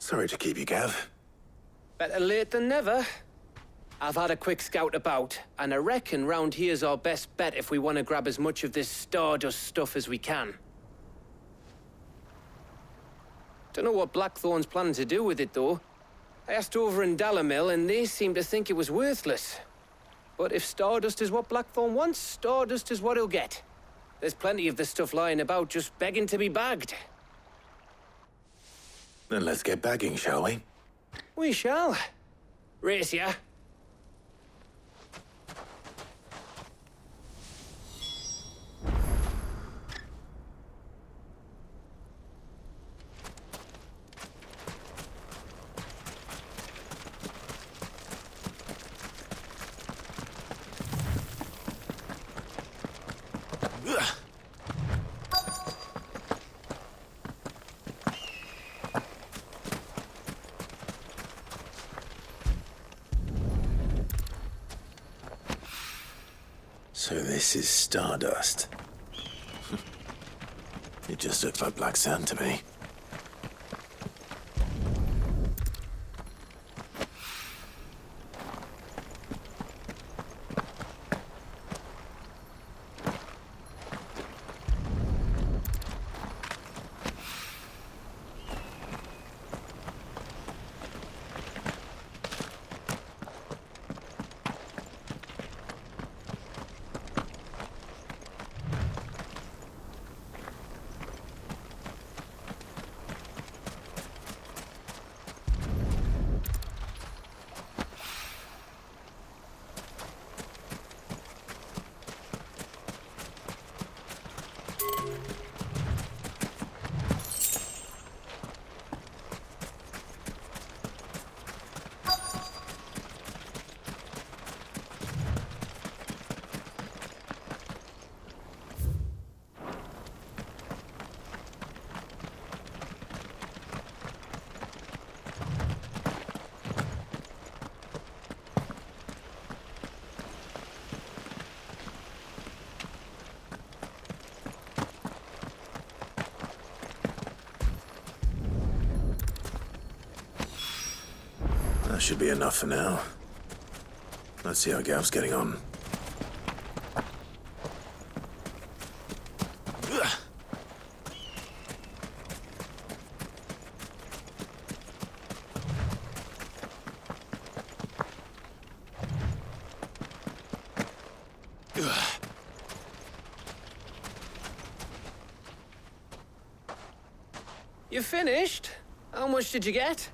Sorry to keep you, Gav. Better late than never. I've had a quick scout about, and I reckon round here's our best bet if we want to grab as much of this Stardust stuff as we can. Don't know what Blackthorn's planning to do with it, though. I asked over in Dalamil, and they seem to think it was worthless. But if Stardust is what Blackthorn wants, Stardust is what he'll get. There's plenty of this stuff lying about, just begging to be bagged. Then let's get bagging, shall we? We shall. Race ya. So this is Stardust. It just looks like black sand to me. That should be enough for now. Let's see how Gav's getting on. You finished? How much did you get?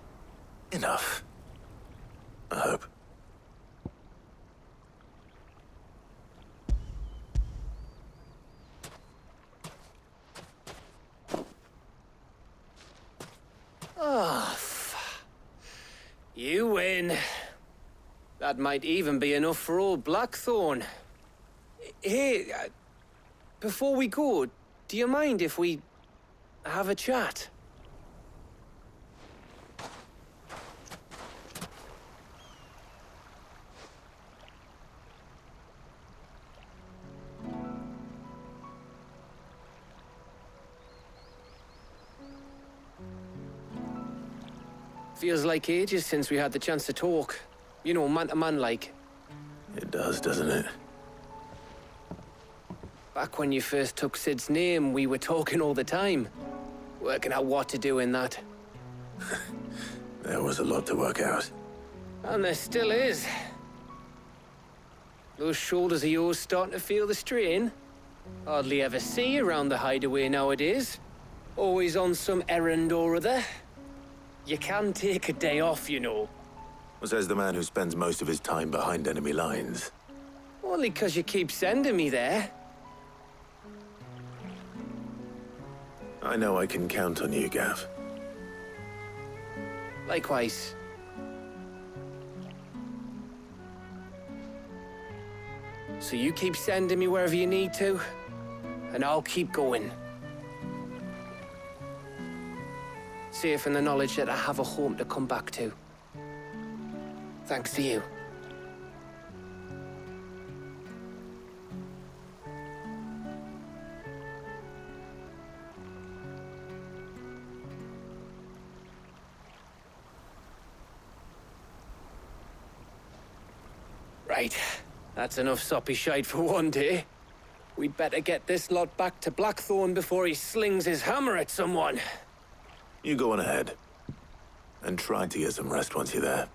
Enough. I hope. Oh, you win. That might even be enough for old Blackthorn. Hey, before we go, do you mind if we have a chat? Feels like ages since we had the chance to talk. You know, man to man like. It does, doesn't it? Back when you first took Sid's name, we were talking all the time. Working out what to do in that. There was a lot to work out. And there still is. Those shoulders of yours starting to feel the strain. Hardly ever see you around the hideaway nowadays. Always on some errand or other. You can take a day off, you know. Says the man who spends most of his time behind enemy lines. Only 'cause you keep sending me there. I know I can count on you, Gav. Likewise. So you keep sending me wherever you need to, and I'll keep going. Safe in the knowledge that I have a home to come back to. Thanks to you. Right. That's enough soppy shite for one day. We'd better get this lot back to Blackthorn before he slings his hammer at someone. You go on ahead. And try to get some rest once you're there.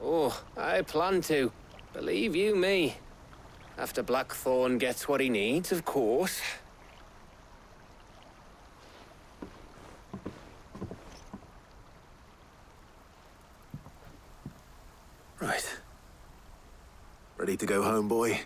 Oh, I plan to. Believe you me. After Blackthorn gets what he needs, of course. Right. Ready to go home, boy?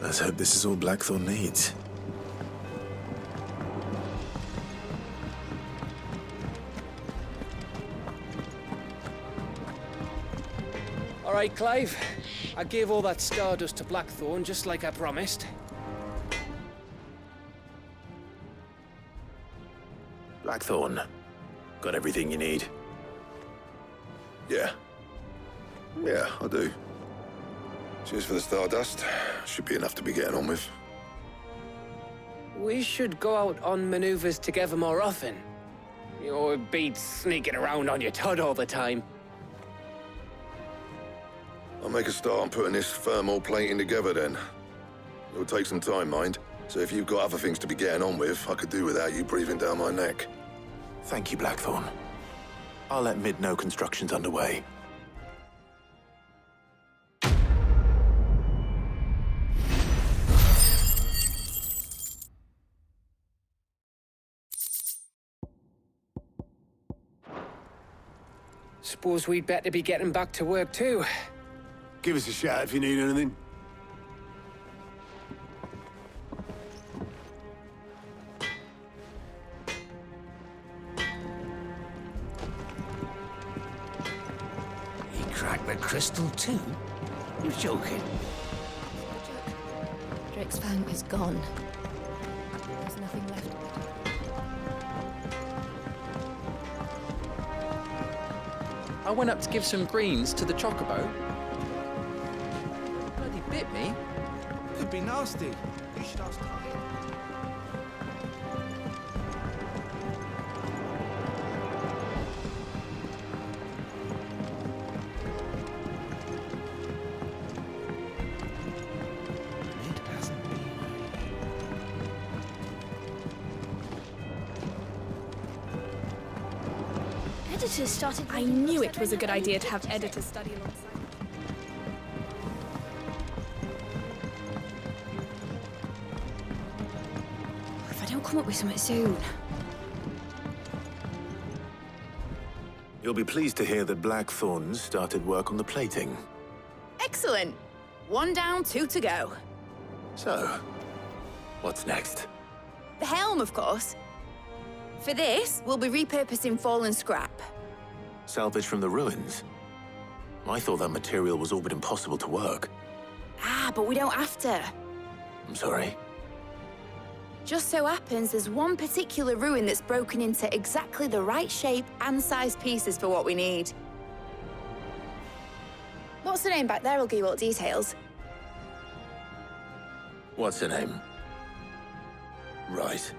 Let's hope this is all Blackthorn needs. All right, Clive. I gave all that stardust to Blackthorn just like I promised. Blackthorn, got everything you need? Yeah. Yeah, I do. Cheers for the stardust. Should be enough to be getting on with. We should go out on maneuvers together more often. You know, it beats sneaking around on your tud all the time. I'll make a start on putting this thermal plating together then. It'll take some time, mind. So if you've got other things to be getting on with, I could do without you breathing down my neck. Thank you, Blackthorn. I'll let Mid know construction's underway. Suppose we'd better be getting back to work too. Give us a shout if you need anything. He cracked the crystal too? You're joking. Drake's fang is gone. There's nothing left of it. I went up to give some greens to the chocobo. Bloody bit me. Could be nasty. You should ask Ty. It hasn't been. Editors started. I knew it was a good idea to have editors study alongside. If I don't come up with something soon. You'll be pleased to hear that Blackthorn started work on the plating. Excellent. 1 down, 2 to go. So, what's next? The helm, of course. For this, we'll be repurposing fallen scrap. Salvage from the ruins? I thought that material was all but impossible to work. Ah, but we don't have to. I'm sorry. Just so happens there's one particular ruin that's broken into exactly the right shape and size pieces for what we need. What's the name back there? I'll give you all the details. What's her name? Right.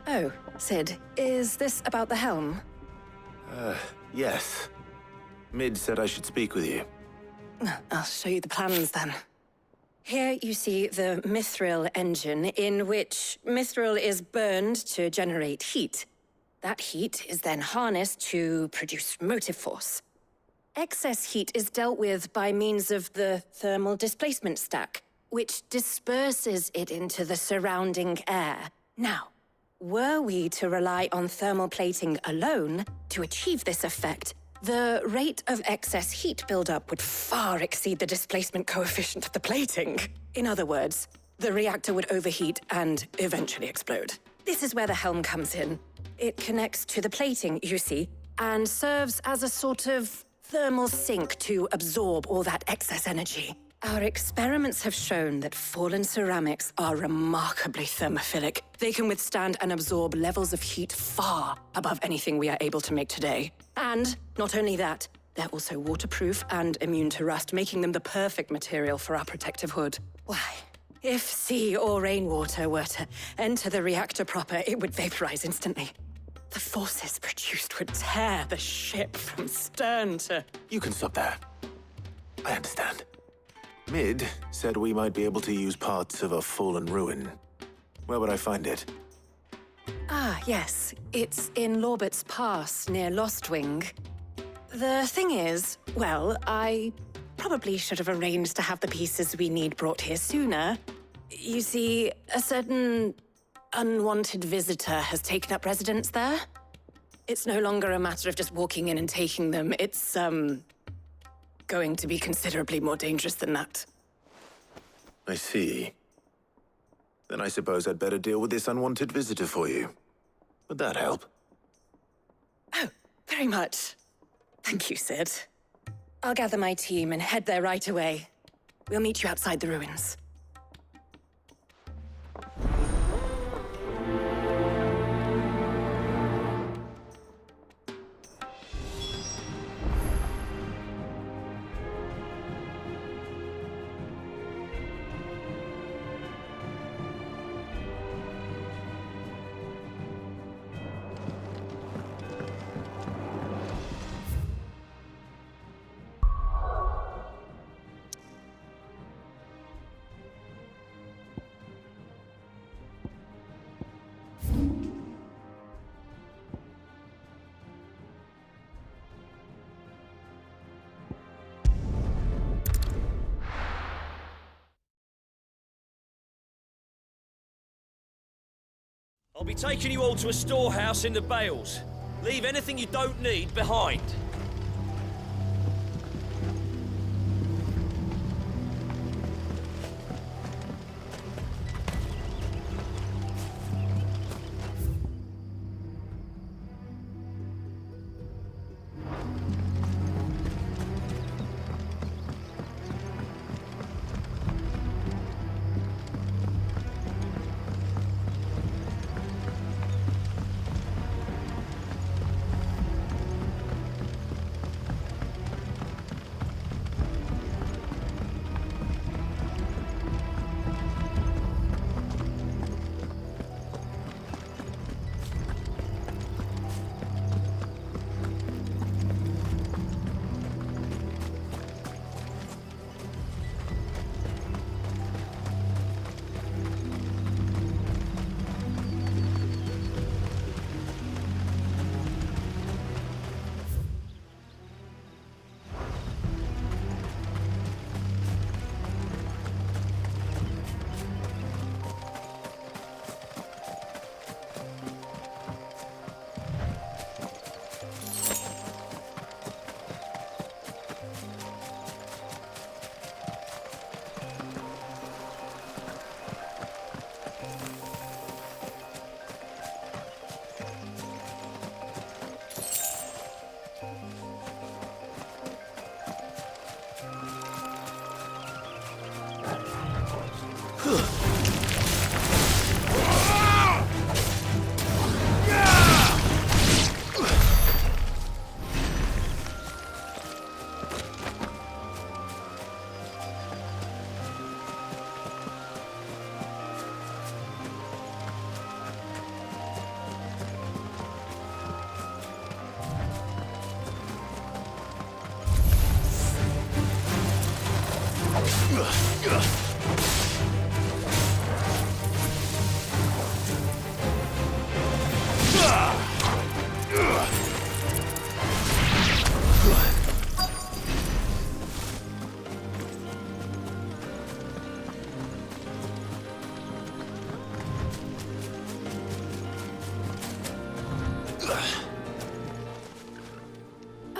Oh, Sid, is this about the helm? Yes. Mid said I should speak with you. I'll show you the plans then. Here you see the mithril engine, in which mithril is burned to generate heat. That heat is then harnessed to produce motive force. Excess heat is dealt with by means of the thermal displacement stack, which disperses it into the surrounding air. Now, were we to rely on thermal plating alone to achieve this effect, The rate of excess heat buildup would far exceed the displacement coefficient of the plating. In other words, the reactor would overheat and eventually explode. This is where the helm comes in. It connects to the plating, you see, and serves as a sort of thermal sink to absorb all that excess energy. Our experiments have shown that fallen ceramics are remarkably thermophilic. They can withstand and absorb levels of heat far above anything we are able to make today. And not only that, they're also waterproof and immune to rust, making them the perfect material for our protective hood. Why? If sea or rainwater were to enter the reactor proper, it would vaporize instantly. The forces produced would tear the ship from stern to... You can stop there. I understand. Mid said we might be able to use parts of a fallen ruin. Where would I find it? Ah, yes. It's in Lorbert's Pass, near Lostwing. The thing is, well, I probably should have arranged to have the pieces we need brought here sooner. You see, a certain unwanted visitor has taken up residence there. It's no longer a matter of just walking in and taking them. It's, going to be considerably more dangerous than that. I see. Then I suppose I'd better deal with this unwanted visitor for you. Would that help? Oh, very much. Thank you, Sid. I'll gather my team and head there right away. We'll meet you outside the ruins. I'll be taking you all to a storehouse in the Bales. Leave anything you don't need behind.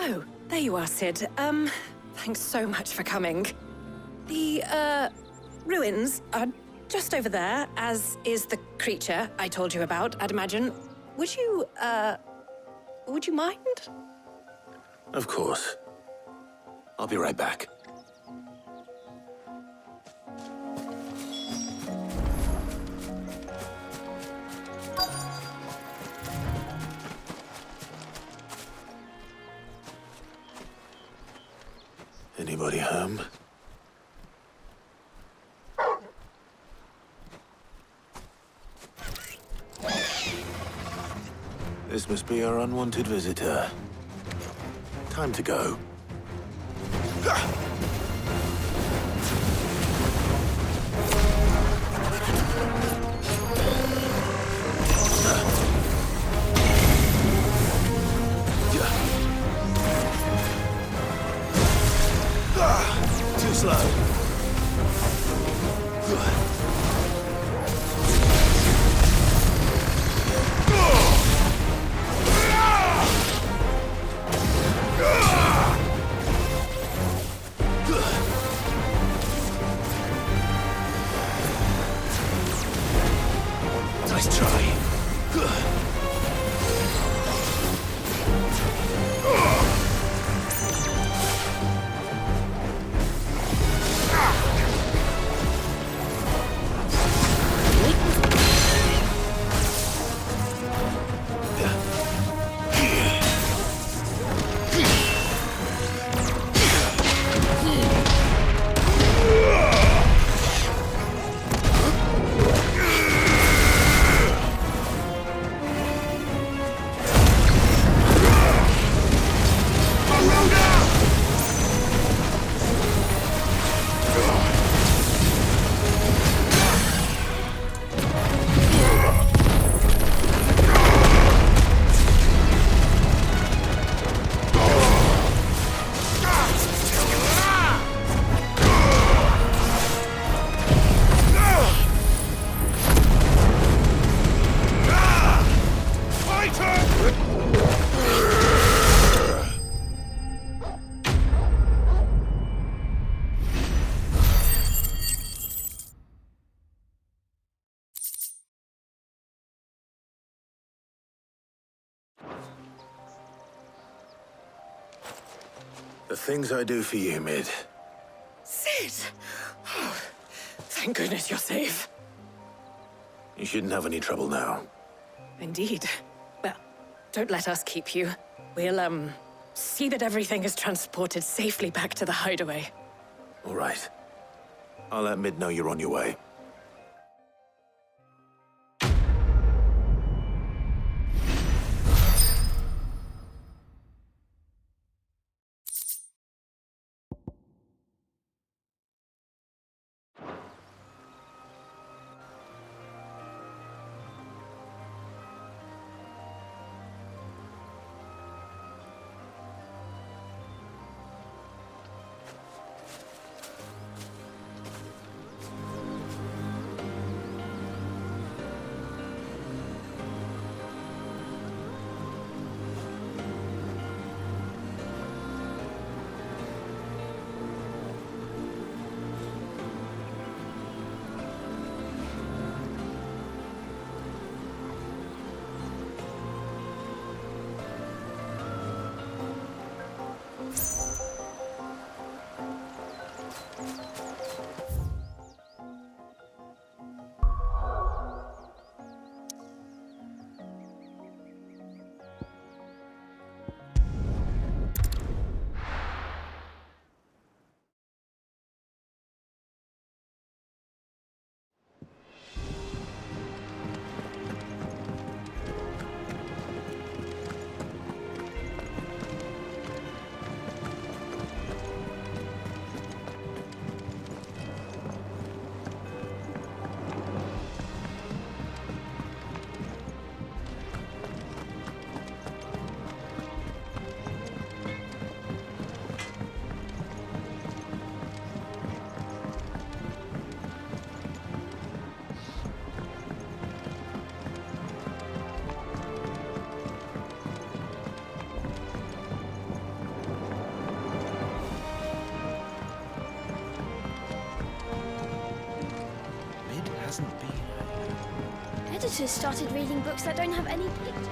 Oh, there you are, Sid. Thanks so much for coming. The, ruins are just over there, as is the creature I told you about, I'd imagine. Would you mind? Of course. I'll be right back. Anybody home? This must be our unwanted visitor. Time to go. Too slow. Nice try. The things I do for you, Mid. Sid! Oh, thank goodness you're safe. You shouldn't have any trouble now. Indeed. Well, don't let us keep you. We'll, see that everything is transported safely back to the hideaway. All right. I'll let Mid know you're on your way. Hasn't been. Editors started reading books that don't have any pictures.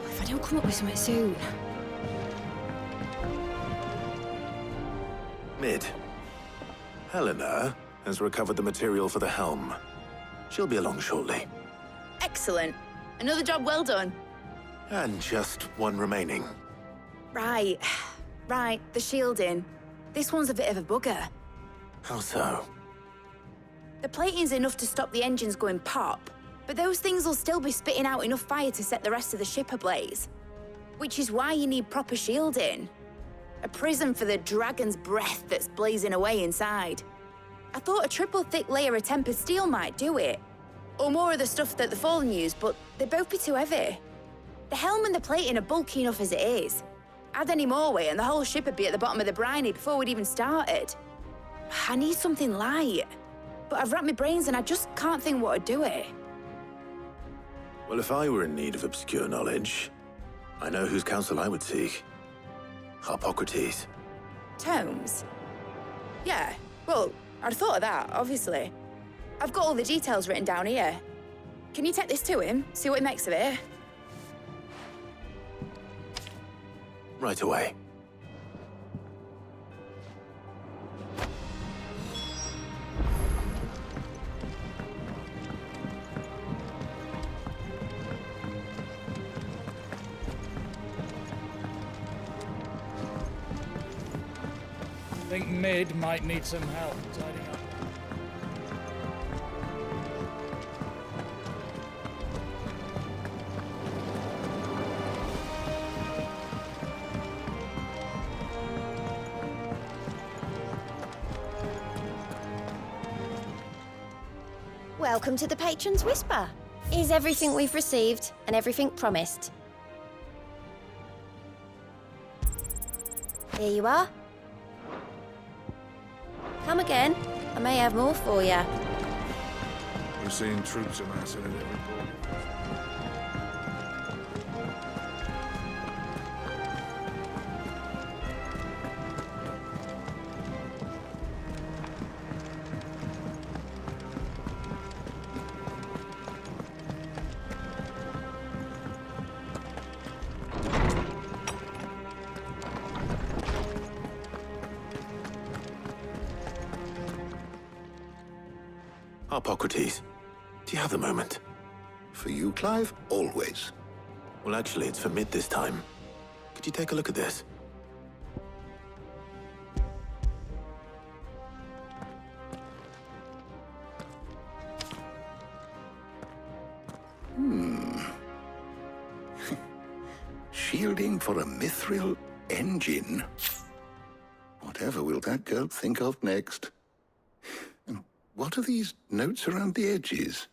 If I don't come up with something soon. Mid. Helena has recovered the material for the helm. She'll be along shortly. Excellent. Another job well done. And just one remaining. Right. Right, the shielding. This one's a bit of a bugger. How so? The plating's enough to stop the engines going pop, but those things will still be spitting out enough fire to set the rest of the ship ablaze. Which is why you need proper shielding. A prison for the dragon's breath that's blazing away inside. I thought a triple thick layer of tempered steel might do it. Or more of the stuff that the Fallen use, but they'd both be too heavy. The helm and the plating are bulky enough as it is. Add any more weight and the whole ship would be at the bottom of the briny before we'd even started. I need something light. But I've racked my brains and I just can't think what would do it. Well, if I were in need of obscure knowledge, I know whose counsel I would seek. Harpocrates. Tomes? Yeah, well, I'd thought of that, obviously. I've got all the details written down here. Can you take this to him, see what he makes of it? Right away. I think Mid might need some help tidying up. Welcome to the Patron's Whisper. Is everything we've received and everything promised? Here you are. Come again. I may have more for you. We're seeing troops amassing at every port. Harpocrates, do you have the moment? For you, Clive, always. Well, actually, it's for Mid this time. Could you take a look at this? Shielding for a mithril engine. Whatever will that girl think of next? And what are these notes around the edges?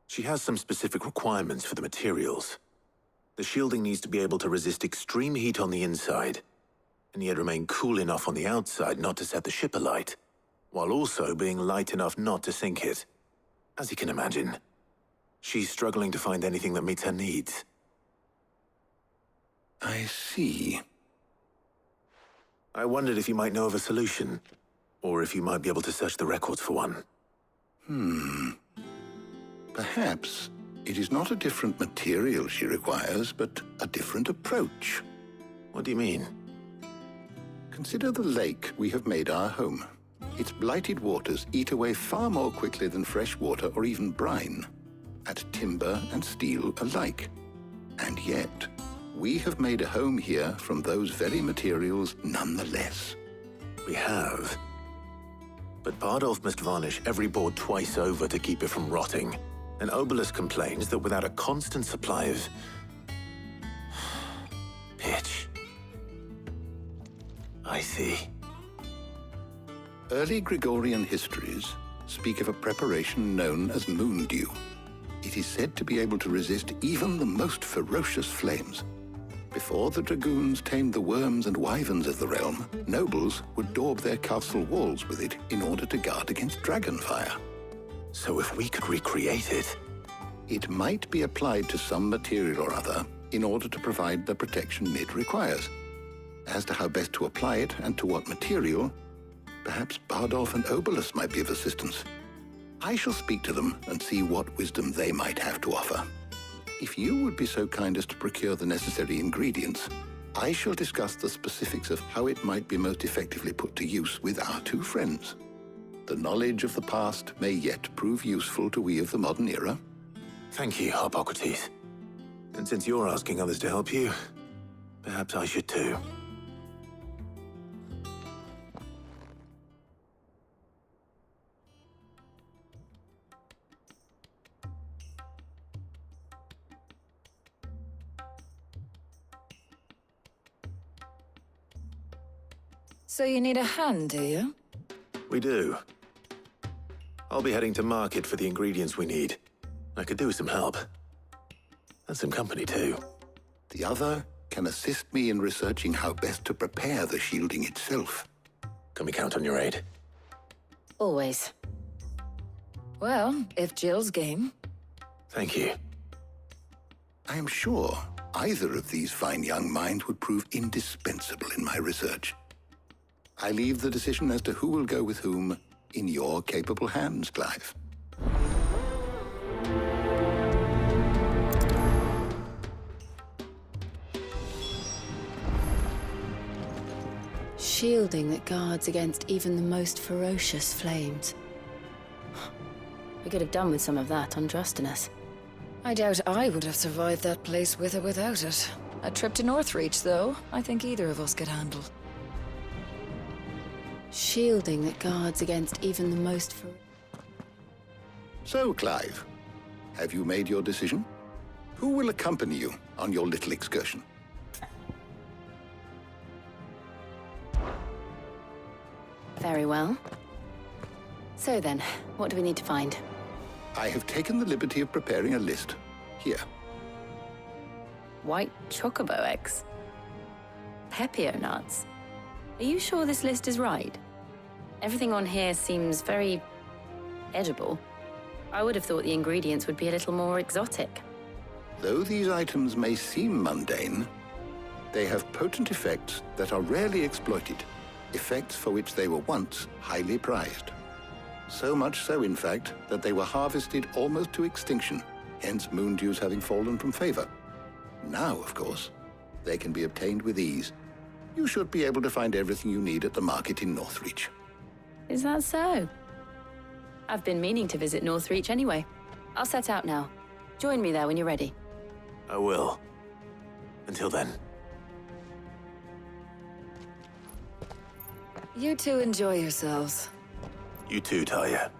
She has some specific requirements for the materials. The shielding needs to be able to resist extreme heat on the inside, and yet remain cool enough on the outside not to set the ship alight, while also being light enough not to sink it. As you can imagine, she's struggling to find anything that meets her needs. I see. I wondered if you might know of a solution, or if you might be able to search the records for one. Perhaps it is not a different material she requires, but a different approach. What do you mean? Consider the lake we have made our home. Its blighted waters eat away far more quickly than fresh water or even brine, at timber and steel alike. And yet, we have made a home here from those very materials nonetheless. We have. But Bardolph must varnish every board twice over to keep it from rotting. And Obelus complains that without a constant supply of pitch. I see. Early Gregorian histories speak of a preparation known as moon dew. It is said to be able to resist even the most ferocious flames. Before the dragoons tamed the worms and wyverns of the realm, nobles would daub their castle walls with it in order to guard against dragon fire. So if we could recreate it... It might be applied to some material or other in order to provide the protection Mid requires. As to how best to apply it and to what material, perhaps Bardolph and Obolus might be of assistance. I shall speak to them and see what wisdom they might have to offer. If you would be so kind as to procure the necessary ingredients, I shall discuss the specifics of how it might be most effectively put to use with our two friends. The knowledge of the past may yet prove useful to we of the modern era. Thank you, Hippocrates. And since you're asking others to help you, perhaps I should too. So you need a hand, do you? We do. I'll be heading to market for the ingredients we need. I could do with some help. And some company, too. The other can assist me in researching how best to prepare the shielding itself. Can we count on your aid? Always. Well, if Jill's game. Thank you. I am sure either of these fine young minds would prove indispensable in my research. I leave the decision as to who will go with whom in your capable hands, Clive. Shielding that guards against even the most ferocious flames. We could have done with some of that on Drustinus. I doubt I would have survived that place with or without it. A trip to Northreach, though, I think either of us could handle. Shielding that guards against even the most So, Clive, have you made your decision? Who will accompany you on your little excursion? Very well. So then, what do we need to find? I have taken the liberty of preparing a list. Here. White chocobo eggs. Pepio nuts. Are you sure this list is right? Everything on here seems very edible. I would have thought the ingredients would be a little more exotic. Though these items may seem mundane, they have potent effects that are rarely exploited, effects for which they were once highly prized. So much so, in fact, that they were harvested almost to extinction, hence moondews having fallen from favor. Now, of course, they can be obtained with ease. You should be able to find everything you need at the market in Northreach. Is that so? I've been meaning to visit Northreach anyway. I'll set out now. Join me there when you're ready. I will. Until then. You two enjoy yourselves. You too, Talia.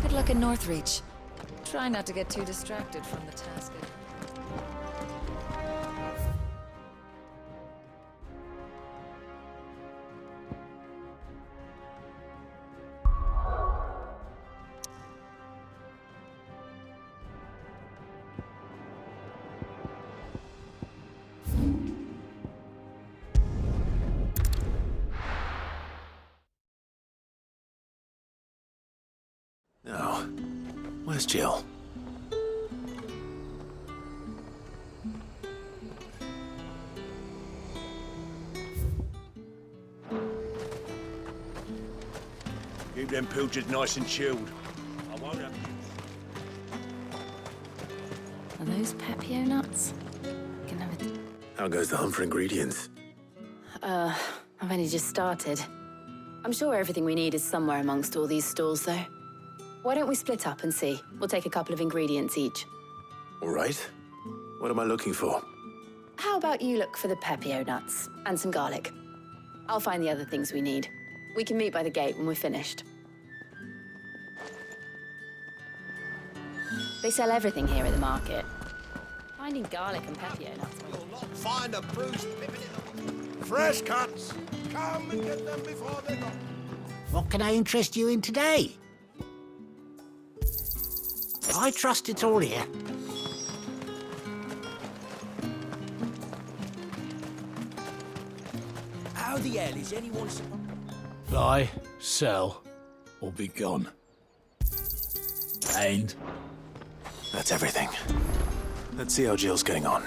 Good luck in Northreach. Try not to get too distracted from the task at hand. Now, where's Jill? Keep them pilchards nice and chilled. I won't have Are those Pepio nuts? Can have it. How goes the hunt for ingredients? I've only just started. I'm sure everything we need is somewhere amongst all these stalls, though. Why don't we split up and see? We'll take a couple of ingredients each. All right. What am I looking for? How about you look for the Pepio nuts and some garlic? I'll find the other things we need. We can meet by the gate when we're finished. They sell everything here at the market. Finding garlic and Pepio nuts. Find a bruised fresh cuts. Come and get them before they're gone. What can I interest you in today? I trust it's all here. How the hell is anyone... Buy, sell, or be gone. And That's everything. Let's see how Jill's getting on.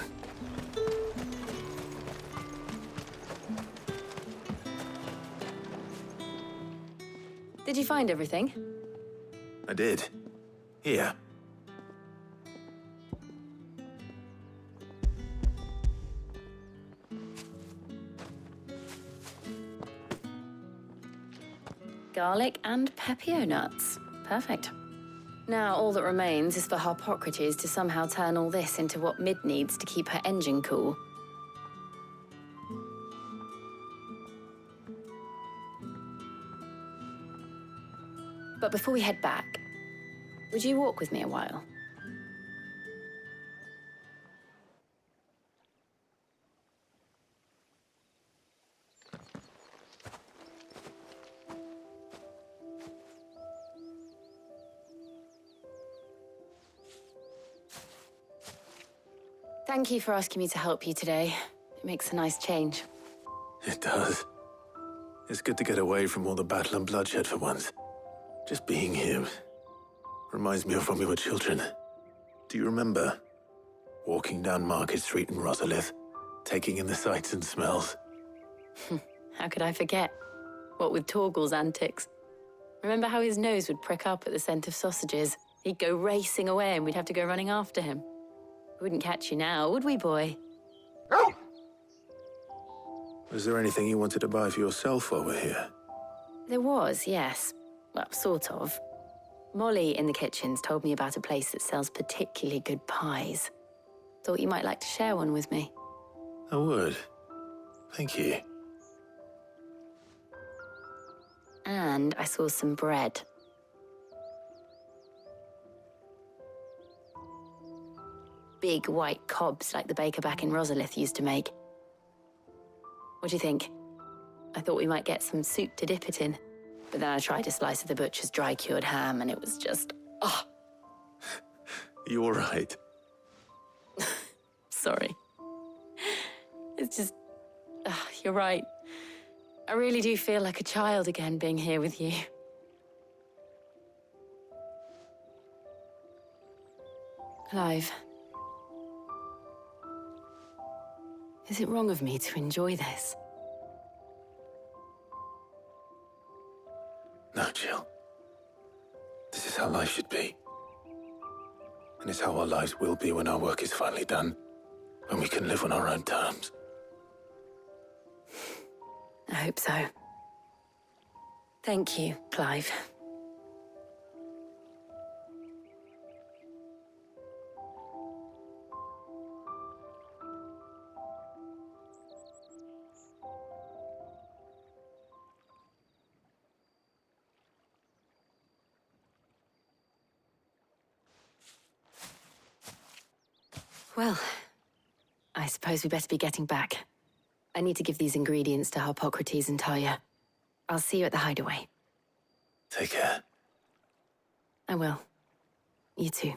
Did you find everything? I did. Here. Garlic and pepio nuts. Perfect. Now all that remains is for Harpocrates to somehow turn all this into what Mid needs to keep her engine cool. But before we head back, would you walk with me a while? Thank you for asking me to help you today. It makes a nice change. It does. It's good to get away from all the battle and bloodshed for once. Just being here reminds me of when we were children. Do you remember? Walking down Market Street in Rosalith, taking in the sights and smells. How could I forget? What with Torgal's antics. Remember how his nose would prick up at the scent of sausages? He'd go racing away and we'd have to go running after him. We wouldn't catch you now, would we, boy? Was there anything you wanted to buy for yourself while we're here? There was, yes. Well, sort of. Molly in the kitchens told me about a place that sells particularly good pies. Thought you might like to share one with me. I would. Thank you. And I saw some bread. Big white cobs like the baker back in Rosalith used to make. What do you think? I thought we might get some soup to dip it in. But then I tried a slice of the butcher's dry-cured ham and it was just... oh. You all right? Sorry. It's just... you're right. I really do feel like a child again being here with you. Clive. Is it wrong of me to enjoy this? No, Jill. This is how life should be. And it's how our lives will be when our work is finally done. When we can live on our own terms. I hope so. Thank you, Clive. Well, I suppose we better be getting back. I need to give these ingredients to Harpocrates and Talia. I'll see you at the hideaway. Take care. I will. You too.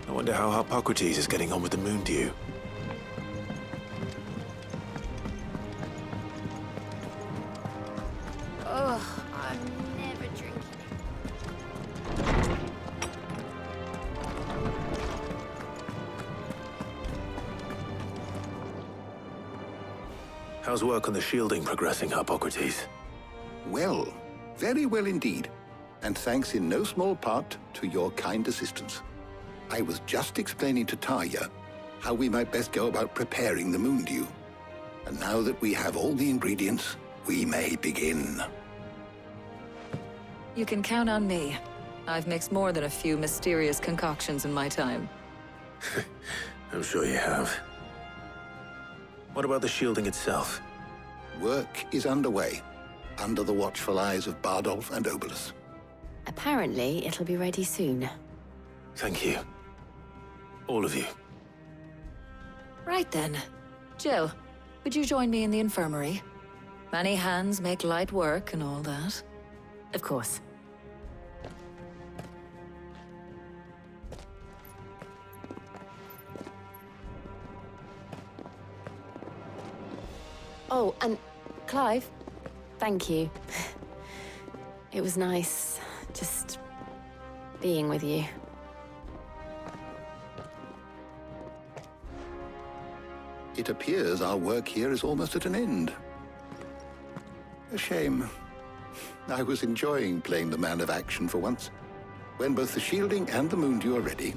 I wonder how Harpocrates is getting on with the moon dew. Ugh, I'm never drinking How's work on the shielding progressing, Harpocrates? Well, very well indeed. And thanks in no small part to your kind assistance. I was just explaining to Talia how we might best go about preparing the moon dew. And now that we have all the ingredients, we may begin. You can count on me. I've mixed more than a few mysterious concoctions in my time. I'm sure you have. What about the shielding itself? Work is underway, under the watchful eyes of Bardolph and Obolus. Apparently, it'll be ready soon. Thank you. All of you. Right then. Jill, would you join me in the infirmary? Many hands make light work and all that. Of course. Oh, and Clive, thank you. It was nice just being with you. It appears our work here is almost at an end. A shame. I was enjoying playing the man of action for once. When both the shielding and the moondew are ready,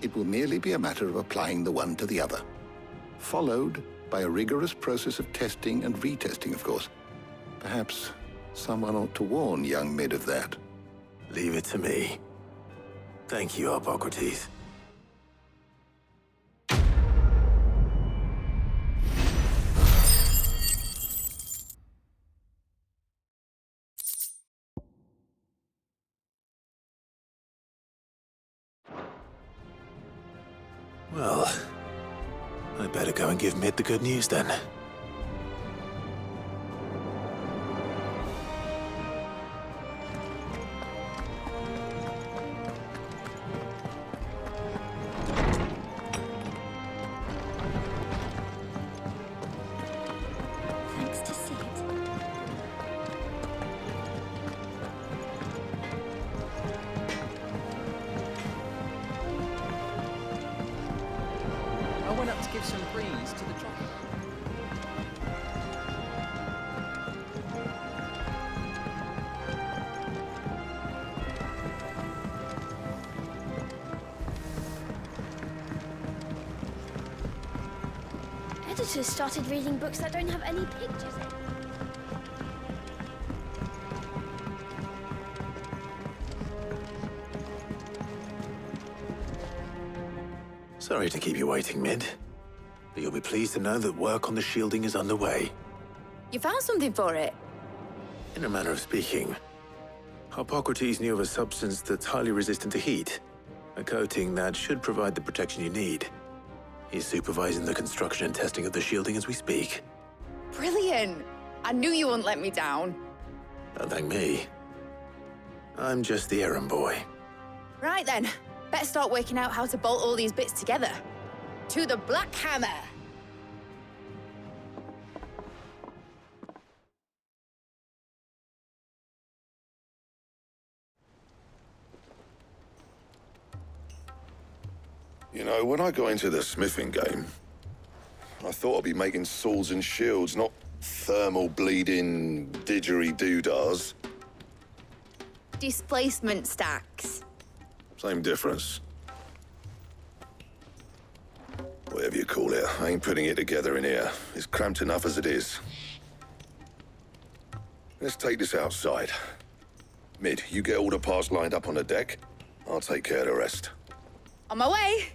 it will merely be a matter of applying the one to the other. Followed by a rigorous process of testing and retesting, of course. Perhaps someone ought to warn young Mid of that. Leave it to me. Thank you, Hippocrates. Well, I better go and give Mid the good news then. Thanks to Sid. I went up to give some greens to the chocolate. Editors started reading books that don't have any pictures in. Sorry to keep you waiting, Mid. But you'll be pleased to know that work on the shielding is underway. You found something for it? In a manner of speaking, Hippocrates knew of a substance that's highly resistant to heat, a coating that should provide the protection you need. He's supervising the construction and testing of the shielding as we speak. Brilliant! I knew you wouldn't let me down. Don't thank me. I'm just the errand boy. Right then, better start working out how to bolt all these bits together. To the Black Hammer! You know, when I got into the smithing game, I thought I'd be making swords and shields, not thermal bleeding didgeridoo-dahs. Displacement stacks. Same difference. Whatever you call it, I ain't putting it together in here. It's cramped enough as it is. Let's take this outside. Mid, you get all the parts lined up on the deck. I'll take care of the rest. On my way!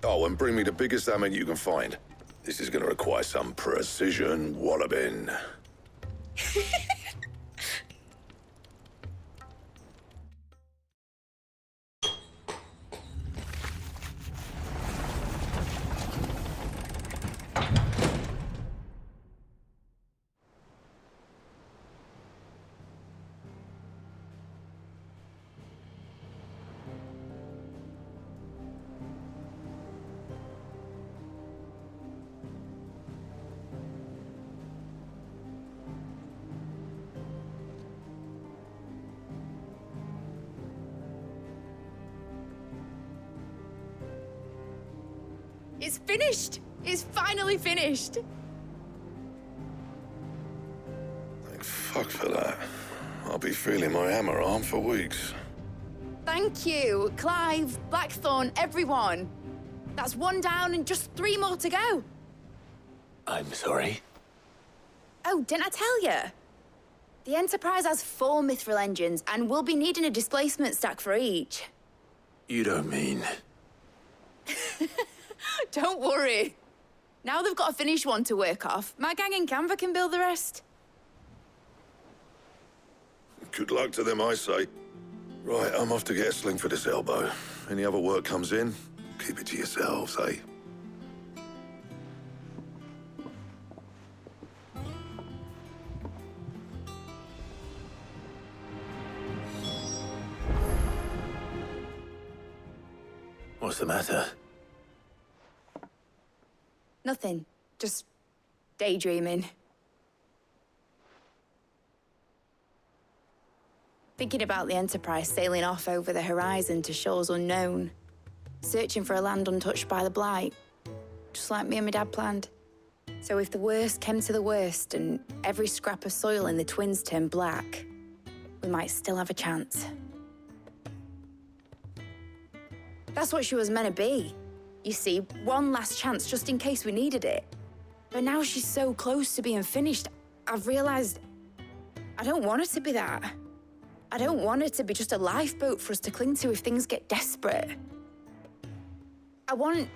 Oh, and bring me the biggest hammer you can find. This is gonna require some precision walloping. It's finished! It's finally finished! Thank fuck for that. I'll be feeling my hammer arm for weeks. Thank you, Clive, Blackthorn, everyone. That's one down and just 3 more to go. I'm sorry. Oh, didn't I tell you? The Enterprise has 4 mithril engines, and we'll be needing a displacement stack for each. You don't mean... Don't worry. Now they've got a finished one to work off. My gang in Canva can build the rest. Good luck to them, I say. Right, I'm off to get a sling for this elbow. Any other work comes in, keep it to yourselves, eh? What's the matter? Nothing. Just daydreaming. Thinking about the Enterprise sailing off over the horizon to shores unknown, searching for a land untouched by the Blight, just like me and my dad planned. So if the worst came to the worst and every scrap of soil in the Twins turned black, we might still have a chance. That's what she was meant to be. You see, one last chance just in case we needed it. But now she's so close to being finished, I've realized I don't want her to be that. I don't want her to be just a lifeboat for us to cling to if things get desperate. I want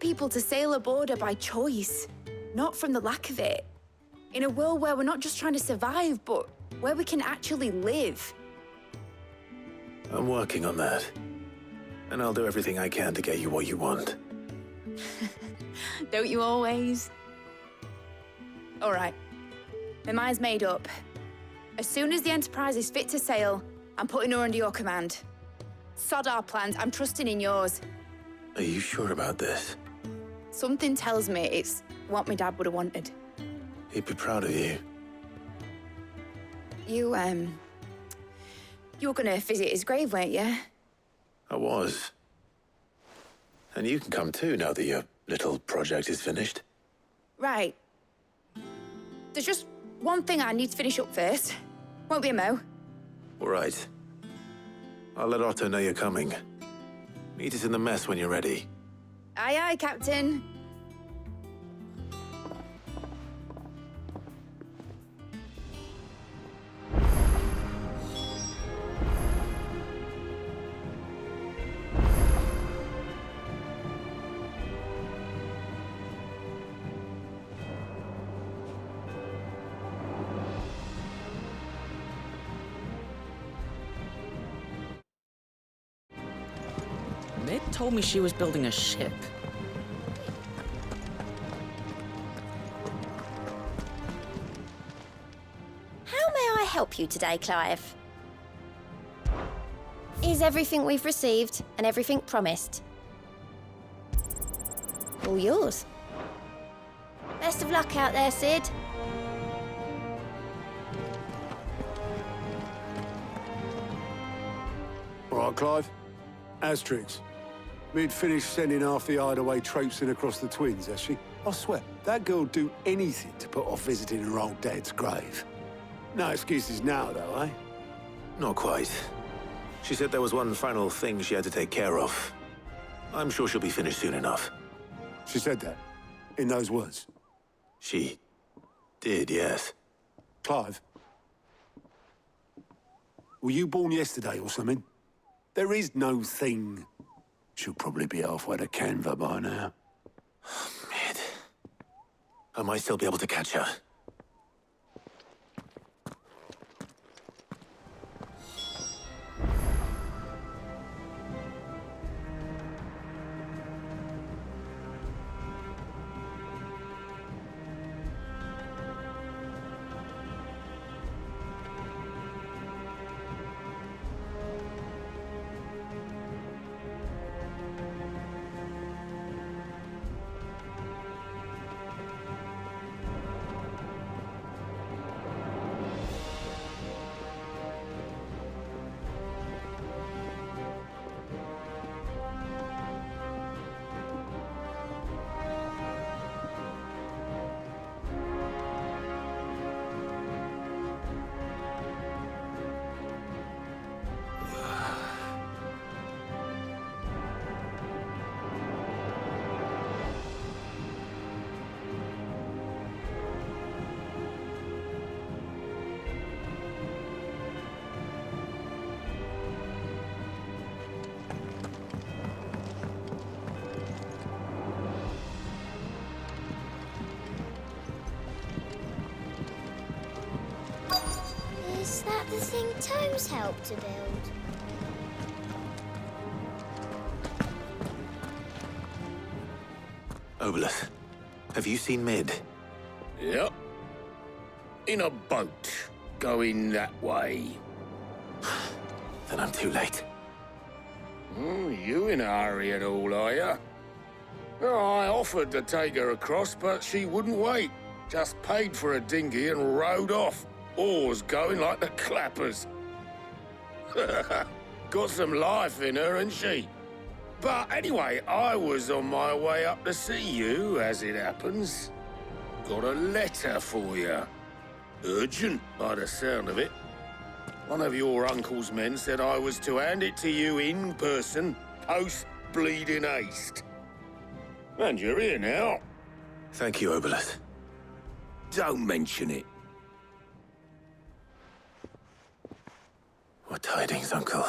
people to sail aboard her by choice, not from the lack of it. In a world where we're not just trying to survive, but where we can actually live. I'm working on that. And I'll do everything I can to get you what you want. Don't you always? All right. My mind's made up. As soon as the Enterprise is fit to sail, I'm putting her under your command. Sod our plans, I'm trusting in yours. Are you sure about this? Something tells me it's what my dad would have wanted. He'd be proud of you. You were gonna visit his grave, weren't you? I was. And you can come too now that your little project is finished. Right. There's just one thing I need to finish up first. Won't be a mo. All right. I'll let Otto know you're coming. Meet us in the mess when you're ready. Aye, aye, Captain. Mid told me she was building a ship. How may I help you today, Clive? Is everything we've received and everything promised? All yours. Best of luck out there, Sid. All right, Clive. Asterix. Mid finished sending half the hideaway traipsing across the Twins, has she? I swear, that girl'd do anything to put off visiting her old dad's grave. No excuses now, though, eh? Not quite. She said there was one final thing she had to take care of. I'm sure she'll be finished soon enough. She said that? In those words? She did, yes. Clive? Were you born yesterday or something? There is no thing. She'll probably be halfway to Canva by now. Mid. I might still be able to catch her. the thing Tomes helped to build? Obolus, have you seen Mid? Yep. In a boat, going that way. Then I'm too late. You in a hurry at all, are you? I offered to take her across, but she wouldn't wait. Just paid for a dinghy and rowed off. Oars going like the clappers. Got some life in her, ain't she? But anyway, I was on my way up to see you, as it happens. Got a letter for you. Urgent, by the sound of it. One of your uncle's men said I was to hand it to you in person, post-bleeding haste. And you're here now. Thank you, Obolus. Don't mention it. What tidings, Uncle?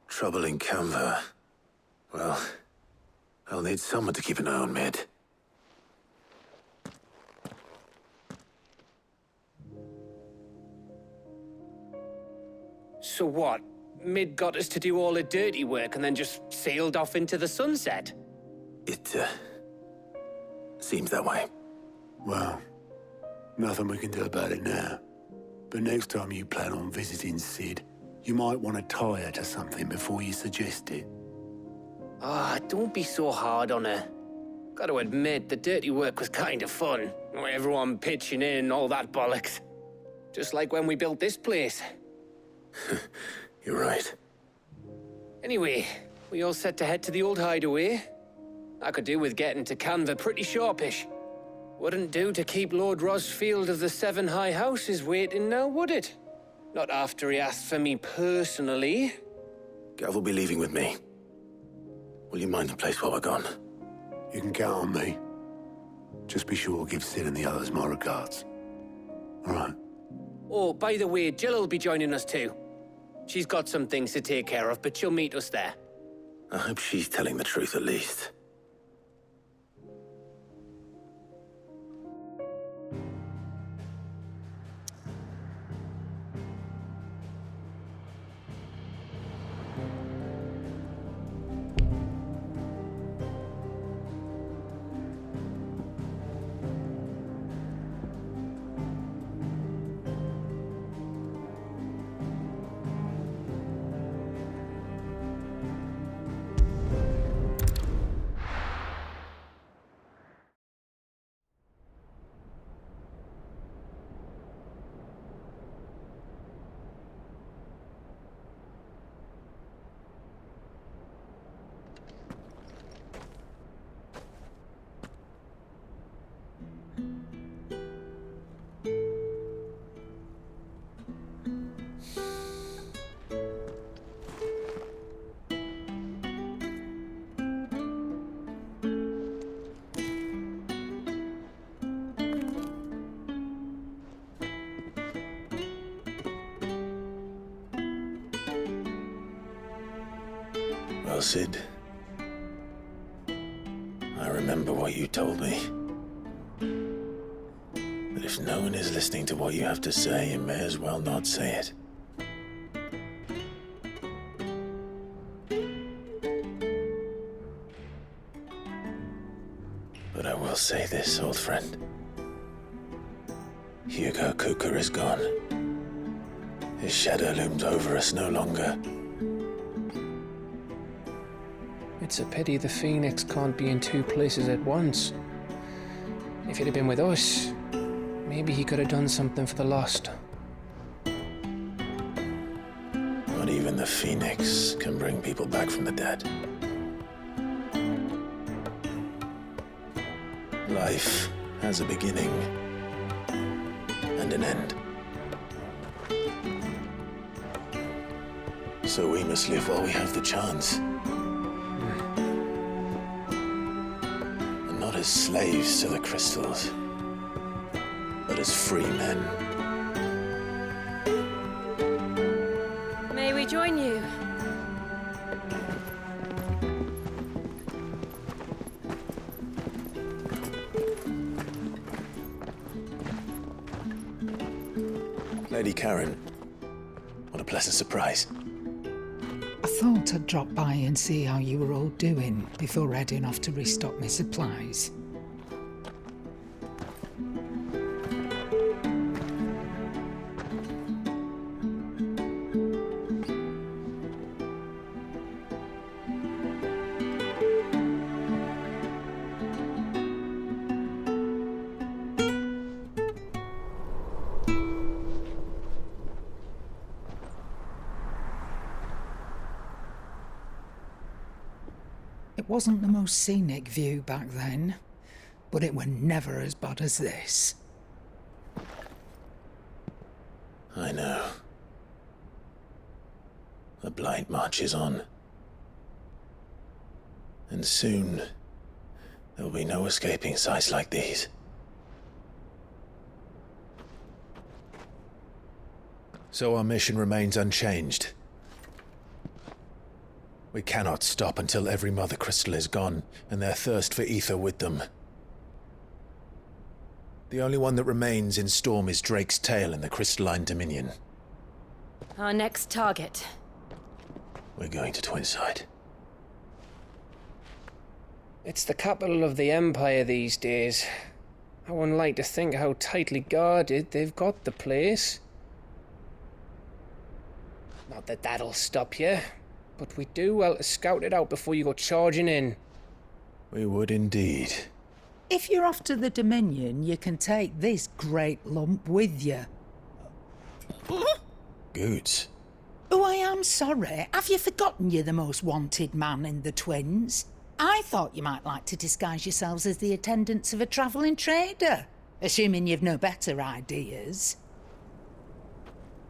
Trouble in Canva. Well, I'll need someone to keep an eye on Mid. So what? Mid got us to do all the dirty work and then just sailed off into the sunset? It, seems that way. Well, nothing we can do about it now. But next time you plan on visiting Sid, you might want to tie her to something before you suggest it. Ah, don't be so hard on her. Gotta admit, the dirty work was kind of fun. Everyone pitching in and all that bollocks. Just like when we built this place. You're right. Anyway, we all set to head to the old hideaway. I could do with getting to Canva pretty sharpish. Wouldn't do to keep Lord Rosfield of the Seven High Houses waiting now, would it? Not after he asked for me personally. Gav will be leaving with me. Will you mind the place while we're gone? You can count on me. Just be sure to give Sid and the others my regards. All right. Oh, by the way, Jill will be joining us too. She's got some things to take care of, but she'll meet us there. I hope she's telling the truth at least. Well, Sid, I remember what you told me. But if no one is listening to what you have to say, you may as well not say it. But I will say this, old friend. Hugo Cooker is gone. His shadow looms over us no longer. It's a pity the Phoenix can't be in two places at once. If he'd have been with us, maybe he could have done something for the lost. Not even the Phoenix can bring people back from the dead. Life has a beginning and an end. So we must live while we have the chance. And not as slaves to the crystals, but as free men. May we join you? Lady Karen, what a pleasant surprise. I thought I'd drop by and see how you were all doing before heading off to restock my supplies. It wasn't the most scenic view back then, but it were never as bad as this. I know. The Blight marches on. And soon, there'll be no escaping sights like these. So our mission remains unchanged. We cannot stop until every Mother Crystal is gone, and their thirst for ether with them. The only one that remains in Storm is Drake's tail in the Crystalline Dominion. Our next target. We're going to Twinside. It's the capital of the Empire these days. I wouldn't like to think how tightly guarded they've got the place. Not that that'll stop you, but we do well to scout it out before you go charging in. We would indeed. If you're off to the Dominion, you can take this great lump with you. Goods. Oh, I am sorry. Have you forgotten you're the most wanted man in the Twins? I thought you might like to disguise yourselves as the attendants of a travelling trader, assuming you've no better ideas.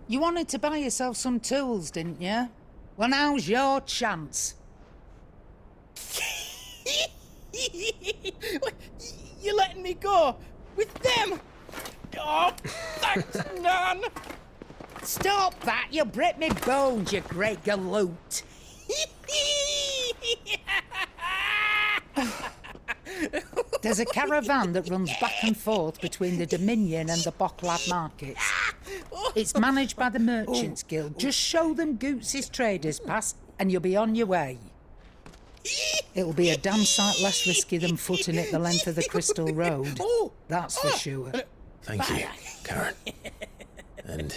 You wanted to buy yourself some tools, didn't you? Well, now's your chance. You're letting me go with them? Oh, thanks, Nan. Stop that! You'll break me bones, you great galoot. There's a caravan that runs back and forth between the Dominion and the Bocklad markets. It's managed by the Merchants Guild. Just show them Goots' traders pass and you'll be on your way. It'll be a damn sight less risky than footing it the length of the Crystal Road. That's for sure. Thank you, Karen. And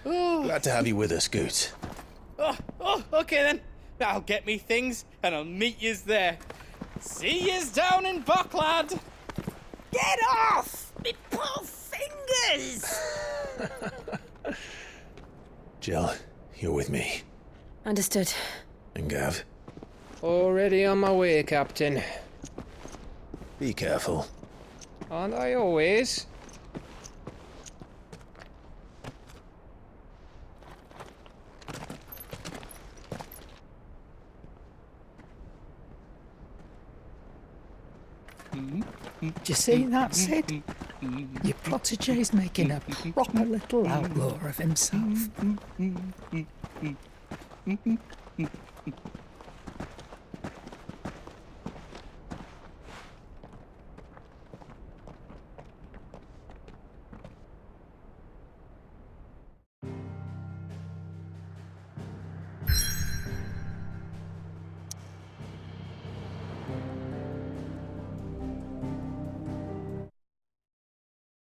glad to have you with us, Goots. Okay then. I'll get me things and I'll meet yous there. See yous down in Bocklad. Get off! Me poor fingers! Jill, you're with me. Understood. And Gav? Already on my way, Captain. Be careful. Aren't I always? Do you see that, Sid? Your protégé's making a proper little outlaw of himself.